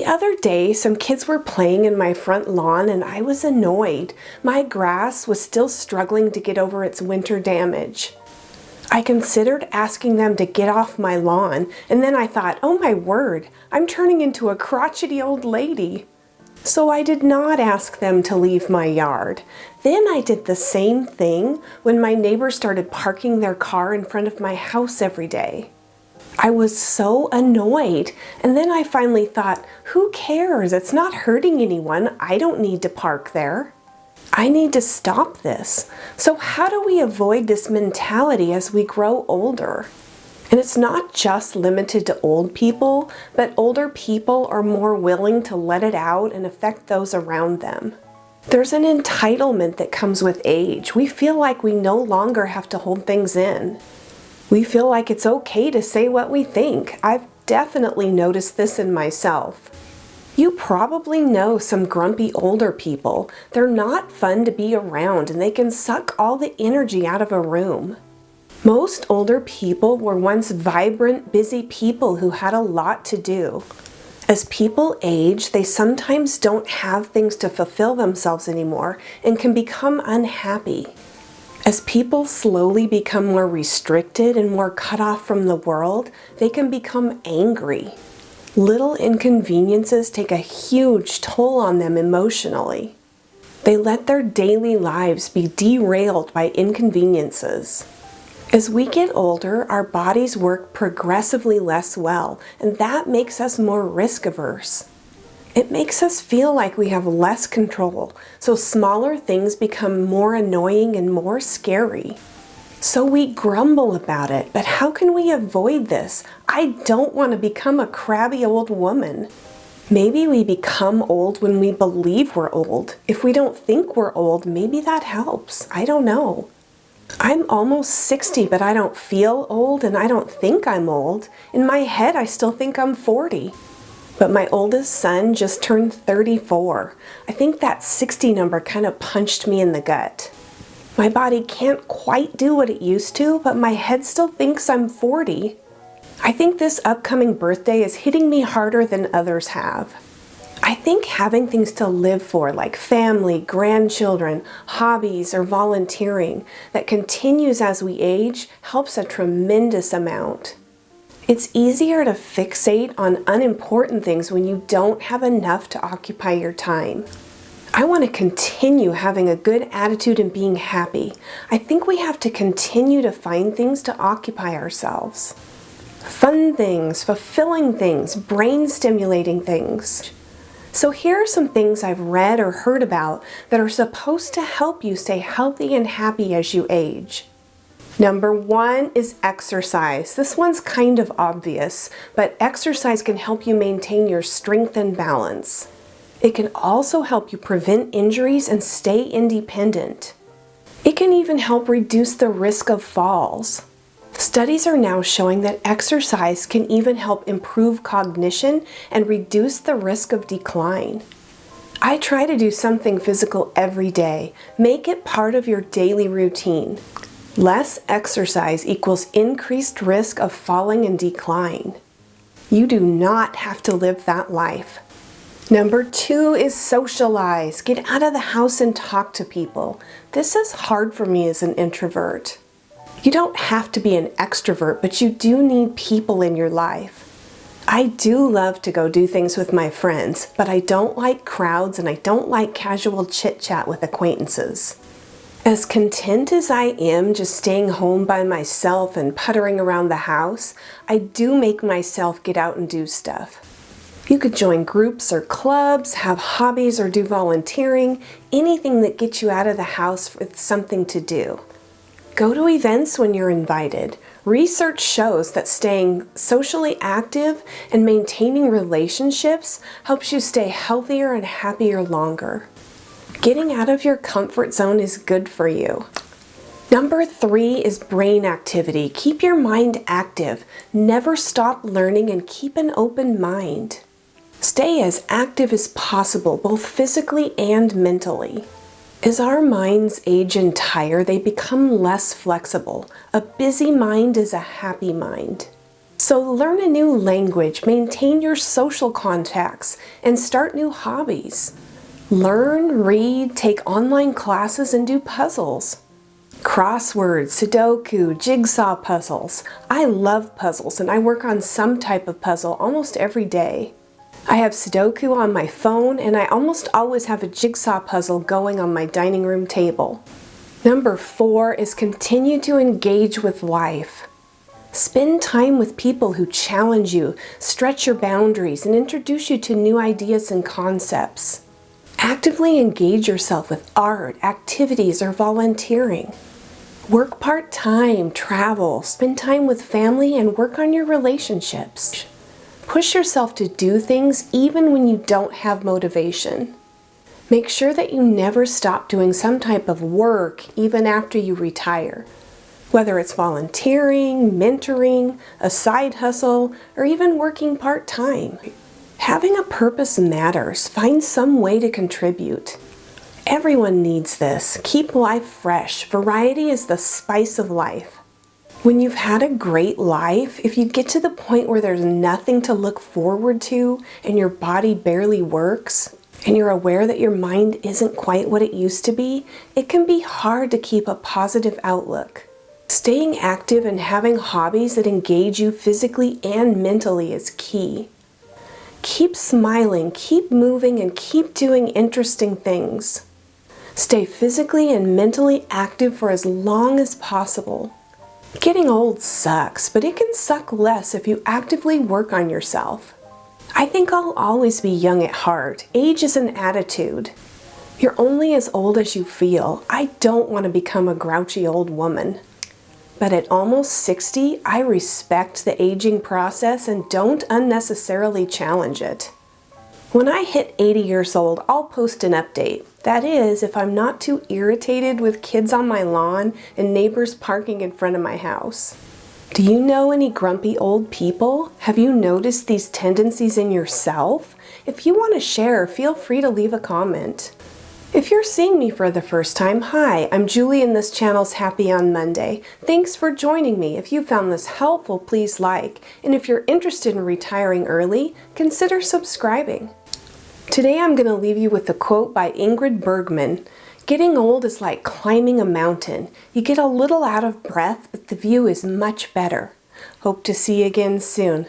The other day, some kids were playing in my front lawn and I was annoyed. My grass was still struggling to get over its winter damage. I considered asking them to get off my lawn, and then I thought, oh my word, I'm turning into a crotchety old lady. So I did not ask them to leave my yard. Then I did the same thing when my neighbors started parking their car in front of my house every day. I was so annoyed, and then I finally thought, who cares? It's not hurting anyone. I don't need to park there. I need to stop this. So how do we avoid this mentality as we grow older? And it's not just limited to old people, but older people are more willing to let it out and affect those around them. There's an entitlement that comes with age. We feel like we no longer have to hold things in. We feel like it's okay to say what we think. I've definitely noticed this in myself. You probably know some grumpy older people. They're not fun to be around and they can suck all the energy out of a room. Most older people were once vibrant, busy people who had a lot to do. As people age, they sometimes don't have things to fulfill themselves anymore and can become unhappy. As people slowly become more restricted and more cut off from the world, they can become angry. Little inconveniences take a huge toll on them emotionally. They let their daily lives be derailed by inconveniences. As we get older, our bodies work progressively less well, and that makes us more risk-averse. It makes us feel like we have less control, so smaller things become more annoying and more scary. So we grumble about it, but how can we avoid this? I don't want to become a crabby old woman. Maybe we become old when we believe we're old. If we don't think we're old, maybe that helps. I don't know. I'm almost 60, but I don't feel old and I don't think I'm old. In my head, I still think I'm 40. But my oldest son just turned 34. I think that 60 number kind of punched me in the gut. My body can't quite do what it used to, but my head still thinks I'm 40. I think this upcoming birthday is hitting me harder than others have. I think having things to live for, like family, grandchildren, hobbies, or volunteering, that continues as we age, helps a tremendous amount. It's easier to fixate on unimportant things when you don't have enough to occupy your time. I want to continue having a good attitude and being happy. I think we have to continue to find things to occupy ourselves. Fun things, fulfilling things, brain-stimulating things. So here are some things I've read or heard about that are supposed to help you stay healthy and happy as you age. Number 1 is exercise. This one's kind of obvious, but exercise can help you maintain your strength and balance. It can also help you prevent injuries and stay independent. It can even help reduce the risk of falls. Studies are now showing that exercise can even help improve cognition and reduce the risk of decline. I try to do something physical every day. Make it part of your daily routine. Less exercise equals increased risk of falling and decline. You do not have to live that life. Number 2 is socialize. Get out of the house and talk to people. This is hard for me as an introvert. You don't have to be an extrovert, but you do need people in your life. I do love to go do things with my friends, but I don't like crowds and I don't like casual chit-chat with acquaintances. As content as I am just staying home by myself and puttering around the house, I do make myself get out and do stuff. You could join groups or clubs, have hobbies or do volunteering, anything that gets you out of the house with something to do. Go to events when you're invited. Research shows that staying socially active and maintaining relationships helps you stay healthier and happier longer. Getting out of your comfort zone is good for you. Number 3 is brain activity. Keep your mind active. Never stop learning and keep an open mind. Stay as active as possible, both physically and mentally. As our minds age and tire, they become less flexible. A busy mind is a happy mind. So learn a new language, maintain your social contacts, and start new hobbies. Learn, read, take online classes, and do puzzles. Crosswords, Sudoku, jigsaw puzzles. I love puzzles and I work on some type of puzzle almost every day. I have Sudoku on my phone and I almost always have a jigsaw puzzle going on my dining room table. Number 4 is continue to engage with life. Spend time with people who challenge you, stretch your boundaries, and introduce you to new ideas and concepts. Actively engage yourself with art, activities, or volunteering. Work part-time, travel, spend time with family, and work on your relationships. Push yourself to do things even when you don't have motivation. Make sure that you never stop doing some type of work even after you retire. Whether it's volunteering, mentoring, a side hustle, or even working part-time. Having a purpose matters. Find some way to contribute. Everyone needs this. Keep life fresh. Variety is the spice of life. When you've had a great life, if you get to the point where there's nothing to look forward to and your body barely works, and you're aware that your mind isn't quite what it used to be, it can be hard to keep a positive outlook. Staying active and having hobbies that engage you physically and mentally is key. Keep smiling, keep moving, and keep doing interesting things. Stay physically and mentally active for as long as possible. Getting old sucks, but it can suck less if you actively work on yourself. I think I'll always be young at heart. Age is an attitude. You're only as old as you feel. I don't want to become a grouchy old woman. But at almost 60, I respect the aging process and don't unnecessarily challenge it. When I hit 80 years old, I'll post an update. That is, if I'm not too irritated with kids on my lawn and neighbors parking in front of my house. Do you know any grumpy old people? Have you noticed these tendencies in yourself? If you want to share, feel free to leave a comment. If you're seeing me for the first time, hi, I'm Julie and this channel's Happy on Monday. Thanks for joining me. If you found this helpful, please like. And if you're interested in retiring early, consider subscribing. Today I'm going to leave you with a quote by Ingrid Bergman. Getting old is like climbing a mountain. You get a little out of breath, but the view is much better. Hope to see you again soon.